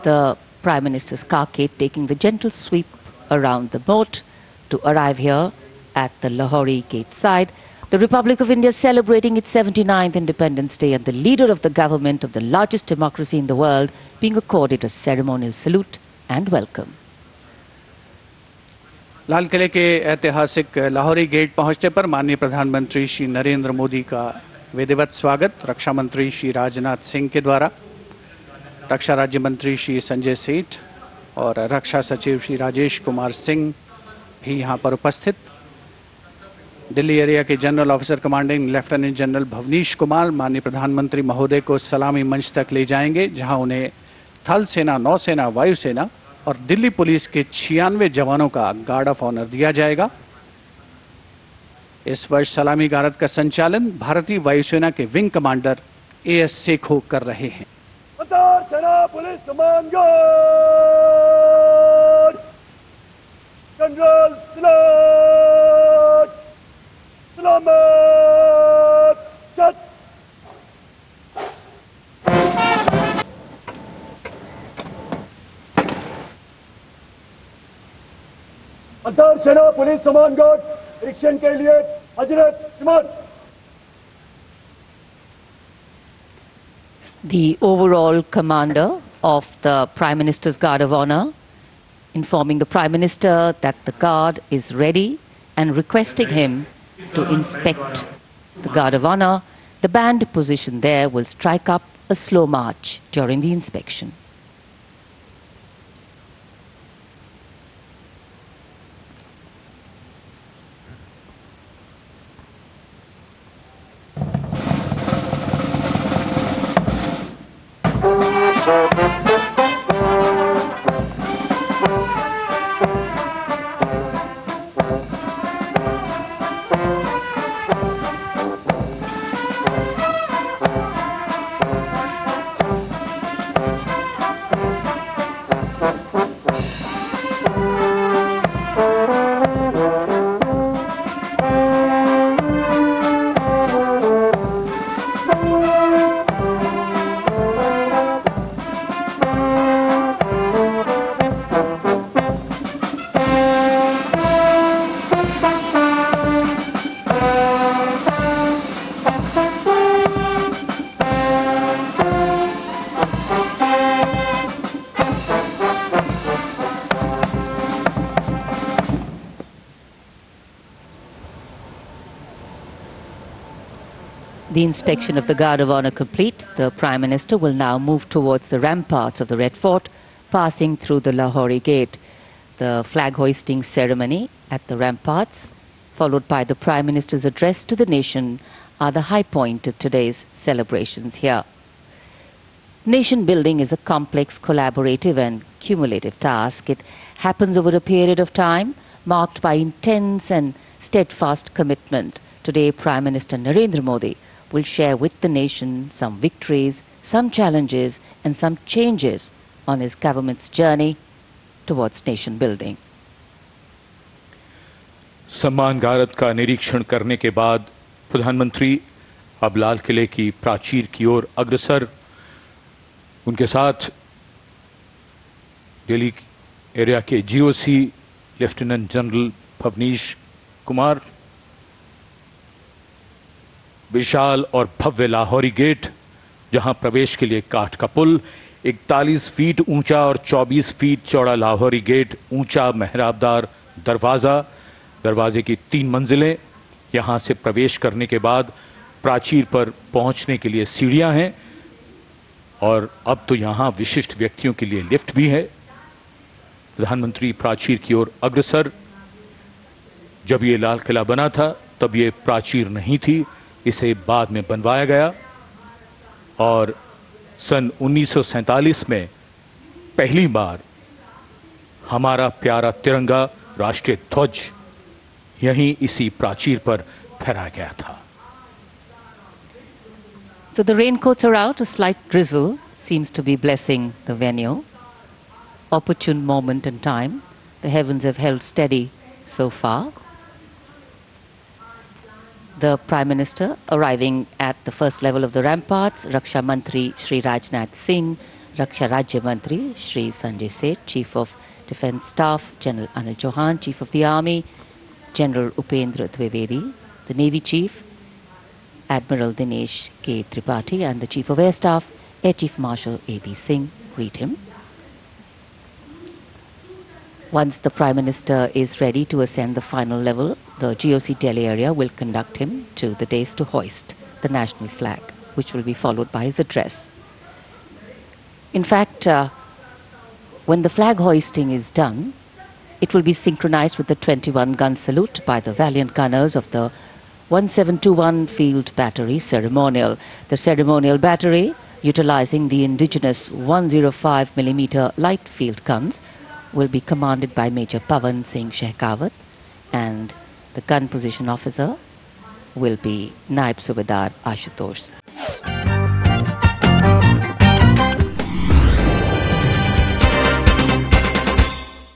the Prime Minister's carcade taking the gentle sweep around the moat to arrive here at the Lahori Gate side. The Republic of India celebrating its 79th Independence Day, and the leader of the government of the largest democracy in the world being accorded a ceremonial salute and welcome. लाल किले के ऐतिहासिक Lahori gate पहुंचने पर माननीय प्रधानमंत्री श्री नरेंद्र मोदी का विधिवत स्वागत रक्षा मंत्री श्री राजनाथ सिंह के द्वारा, रक्षा राज्य मंत्री श्री संजय सेठ और रक्षा सचिव श्री राजेश कुमार सिंह भी यहां पर उपस्थित। दिल्ली एरिया के general officer commanding lieutenant general Bhavnish Kumar माननीय प्रधानमंत्री महोदय को सलामी मंच तक ले जाएंगे, जहां उन्हें थल सेना, नौसेना, वायुसेना और दिल्ली पुलिस के 96 जवानों का गार्ड ऑफ ऑनर दिया जाएगा। इस वर्ष सलामी गारद का संचालन भारतीय वायुसेना के विंग कमांडर एएस सेखो कर रहे हैं। सेना पुलिस सम्मान जनरल सलामत चट। अंतर सेना पुलिस सम्मान गार्ड निरीक्षण के लिए हजरत इमाम। The overall commander of the Prime Minister's Guard of Honor informing the Prime Minister that the guard is ready and requesting him to inspect the Guard of Honor. The band positioned there will strike up a slow march during the inspection. The inspection of the Guard of Honor complete, the Prime Minister will now move towards the ramparts of the Red Fort, passing through the Lahori Gate. The flag hoisting ceremony at the ramparts, followed by the Prime Minister's address to the nation, are the high point of today's celebrations here. Nation building is a complex, collaborative and cumulative task. It happens over a period of time marked by intense and steadfast commitment. Today, Prime Minister Narendra Modi will share with the nation some victories, some challenges and some changes on his government's journey towards nation building. सम्मान गारद का निरीक्षण करने के बाद प्रधानमंत्री अब लाल किले की प्राचीर की ओर अग्रसर। उनके साथ दिल्ली एरिया के GOC lieutenant general Bhavnish Kumar, विशाल और भव्य लाहौरी गेट, जहां प्रवेश के लिए काठ का पुल, 41 फीट ऊंचा और 24 फीट चौड़ा लाहौरी गेट, ऊंचा मेहराबदार दरवाजा, दरवाजे की 3 मंजिलें। यहां से प्रवेश करने के बाद प्राचीर पर पहुंचने के लिए सीढ़ियां हैं और अब तो यहां विशिष्ट व्यक्तियों के लिए लिफ्ट भी है। प्रधानमंत्री प्राचीर की ओर अग्रसर। जब ये लाल किला बना था तब ये प्राचीर नहीं थी, इसे बाद में बनवाया गया और सन 1947 में पहली बार हमारा प्यारा तिरंगा राष्ट्रीय ध्वज यहीं इसी प्राचीर पर फहराया गया था। So the raincoats are out, a slight drizzle seems to be blessing the venue. Opportune moment in time. The heavens have held steady so far. The Prime Minister arriving at the first level of the ramparts, Raksha Mantri Shri Rajnath Singh, Raksha Rajya Mantri Shri Sanjay Seth, Chief of Defence Staff General Anil Chauhan, Chief of the Army General Upendra Dwivedi, the Navy Chief Admiral Dinesh K. Tripathi, and the Chief of Air Staff Air Chief Marshal A.B. Singh greet him. Once the Prime Minister is ready to ascend the final level, the GOC Delhi area will conduct him to the dais to hoist the national flag, which will be followed by his address. In fact, when the flag hoisting is done, it will be synchronized with the 21-gun salute by the valiant gunners of the 1721 Field Battery Ceremonial. The ceremonial battery, utilizing the indigenous 105mm light field guns, will be commanded by Major Pavan Singh Shekhawat, and the gun position officer will be Naib Subedar Ashutosh